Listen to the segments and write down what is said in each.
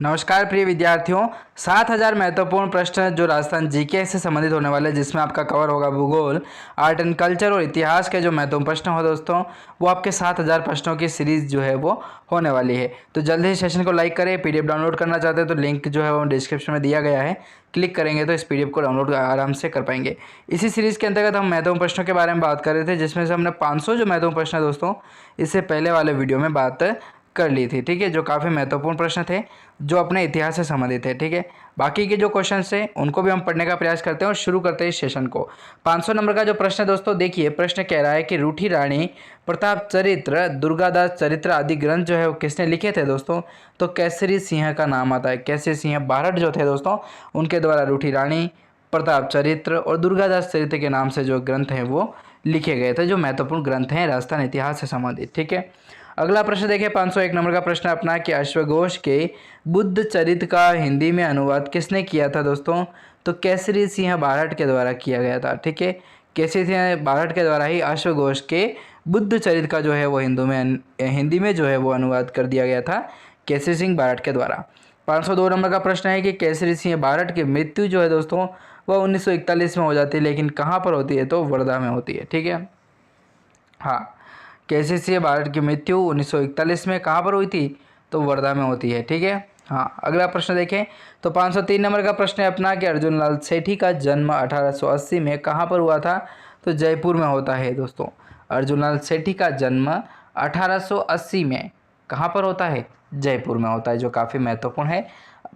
नमस्कार प्रिय विद्यार्थियों, 7000 महत्वपूर्ण प्रश्न जो राजस्थान जीके से संबंधित होने वाले, जिसमें आपका कवर होगा भूगोल, आर्ट एंड कल्चर और इतिहास के जो महत्वपूर्ण प्रश्न हो दोस्तों, वो आपके 7000 प्रश्नों की सीरीज जो है वो होने वाली है। तो जल्दी ही सेशन को लाइक करें। पीडीएफ डाउनलोड करना चाहते हैं तो लिंक जो है वो डिस्क्रिप्शन में दिया गया है, क्लिक करेंगे तो इस पीडीएफ को डाउनलोड आराम से कर पाएंगे। इसी सीरीज़ के अंतर्गत हम महत्वपूर्ण प्रश्नों के बारे में बात कर रहे थे, जिसमें से हमने 500 जो महत्वपूर्ण प्रश्न है दोस्तों, इससे पहले वाले वीडियो में बात कर ली थी। ठीक है, जो काफ़ी महत्वपूर्ण प्रश्न थे जो अपने इतिहास से संबंधित है। ठीक है, बाकी के जो क्वेश्चन थे उनको भी हम पढ़ने का प्रयास करते हैं और शुरू करते हैं इस सेशन को। 500 नंबर का जो प्रश्न है दोस्तों, देखिए प्रश्न कह रहा है कि रूठी रानी प्रताप चरित्र, दुर्गादास चरित्र आदि ग्रंथ जो है वो किसने लिखे थे दोस्तों? तो केसरी सिंह का नाम आता है। केसरी सिंह बारठ जो थे दोस्तों, उनके द्वारा रूठी रानी, प्रताप चरित्र और दुर्गादास चरित्र के नाम से जो ग्रंथ हैं वो लिखे गए थे, जो महत्वपूर्ण ग्रंथ हैं राजस्थान इतिहास से संबंधित। ठीक है, अगला प्रश्न देखिए 501 नंबर का प्रश्न अपना कि अश्वघोष के बुद्ध चरित्र का हिंदी में अनुवाद किसने किया था दोस्तों? तो केसरी सिंह बारठ के द्वारा किया गया था। ठीक है, केसरी सिंह बारठ के द्वारा ही अश्वघोष के बुद्ध चरित्र का जो है वो हिंदी में जो है वो अनुवाद कर दिया गया था केसरी सिंह बारठ के द्वारा। 502 नंबर का प्रश्न है कि केसरी सिंह बारठ की मृत्यु जो है दोस्तों वह 1941 में हो जाती है, लेकिन कहाँ पर होती है? तो वर्धा में होती है। ठीक है, हाँ, केसरी सिंह बारठ की मृत्यु 1941 में कहाँ पर हुई थी? तो वर्धा में होती है। ठीक है, हाँ, अगला प्रश्न देखें तो 503 नंबर का प्रश्न है अपना कि अर्जुन लाल सेठी का जन्म 1880 में कहाँ पर हुआ था? तो जयपुर में होता है दोस्तों। अर्जुन लाल सेठी का जन्म 1880 में कहाँ पर होता है? जयपुर में होता है, जो काफ़ी महत्वपूर्ण है।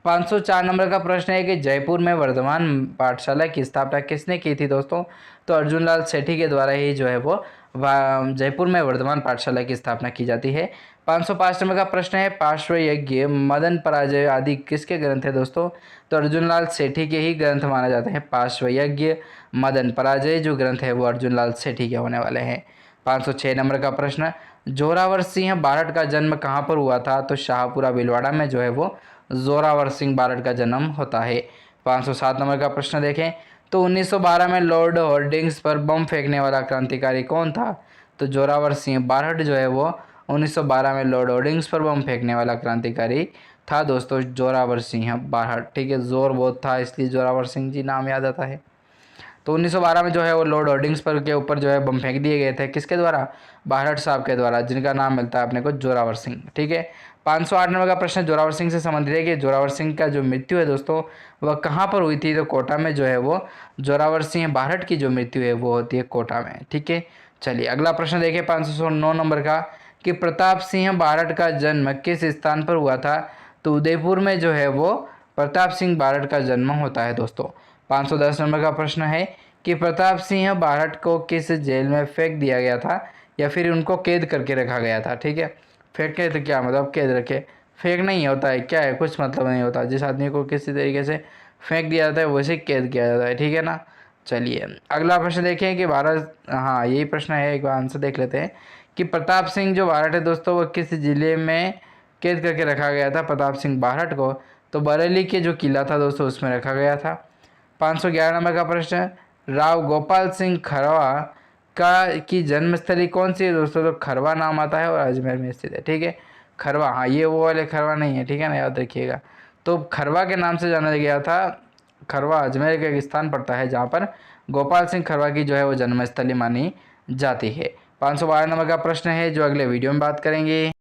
504 नंबर का प्रश्न है कि जयपुर में वर्धमान पाठशाला की स्थापना किसने की थी दोस्तों? तो अर्जुन लाल सेठी के द्वारा ही जो है वो जयपुर में वर्धमान पाठशाला की स्थापना की जाती है। 505 नंबर का प्रश्न है पार्श्व यज्ञ, मदन पराजय आदि किसके ग्रंथ है दोस्तों? तो अर्जुन लाल सेठी के ही ग्रंथ माने जाते हैं। पार्श्व यज्ञ, मदन पराजय जो ग्रंथ है वो अर्जुन लाल सेठी के होने वाले हैं। 506 नंबर का प्रश्न, जोरावर सिंह बारठ का जन्म कहाँ पर हुआ था? तो शाहपुरा भीलवाड़ा में जो है वो जोरावर सिंह बारठ का जन्म होता है। 507 नंबर का प्रश्न देखें तो 1912 में लॉर्ड होर्डिंग्स पर बम फेंकने वाला क्रांतिकारी कौन था? तो जोरावर सिंह बारठ जो है वो 1912 में लॉर्ड होर्डिंग्स पर बम फेंकने वाला क्रांतिकारी था दोस्तों, जोरावर सिंह बारठ। ठीक है, जोर बहुत था इसलिए जोरावर सिंह जी नाम याद आता है। तो 1912 में जो है वो लॉर्ड होर्डिंग्स पर के ऊपर जो है बम फेंक दिए गए थे, किसके द्वारा? बारठ साहब के द्वारा, जिनका नाम मिलता है अपने को जोरावर सिंह। ठीक है, 508 नंबर का प्रश्न जोरावर सिंह से संबंधित है कि जोरावर सिंह का जो मृत्यु है दोस्तों वह कहाँ पर हुई थी? तो कोटा में जो है वो जोरावर सिंह बारठ की जो मृत्यु है वो होती है कोटा में। ठीक है, चलिए अगला प्रश्न देखिए 509 नंबर का कि प्रताप सिंह बारठ का जन्म किस स्थान पर हुआ था? तो उदयपुर में जो है वो प्रताप सिंह बारठ का जन्म होता है दोस्तों। 510 नंबर का प्रश्न है कि प्रताप सिंह बारठ को किस जेल में फेंक दिया गया था या फिर उनको कैद करके रखा गया था? ठीक है, फेंके तो क्या मतलब कैद रखे, फेंक नहीं होता है, क्या है, कुछ मतलब नहीं होता। जिस आदमी को किसी तरीके से फेंक दिया जाता है वैसे कैद किया जाता है। ठीक है ना, चलिए अगला प्रश्न देखें कि भारत, हाँ यही प्रश्न है, एक बार आंसर देख लेते हैं कि प्रताप सिंह जो बारठ है दोस्तों वो किस जिले में कैद करके रखा गया था प्रताप सिंह बारठ को? तो बरेली के जो किला था दोस्तों उसमें रखा गया था। 511 नंबर का प्रश्न, राव गोपाल सिंह खरवा का की जन्मस्थली कौन सी है दोस्तों? तो खरवा नाम आता है और अजमेर में स्थित है। ठीक है, खरवा, हाँ ये वो वाले खरवा नहीं है, ठीक है ना, याद रखिएगा। तो खरवा के नाम से जाना गया था। खरवा अजमेर का एक स्थान पड़ता है जहाँ पर गोपाल सिंह खरवा की जो है वो जन्मस्थली मानी जाती है। 512 नंबर का प्रश्न है जो अगले वीडियो में बात करेंगे।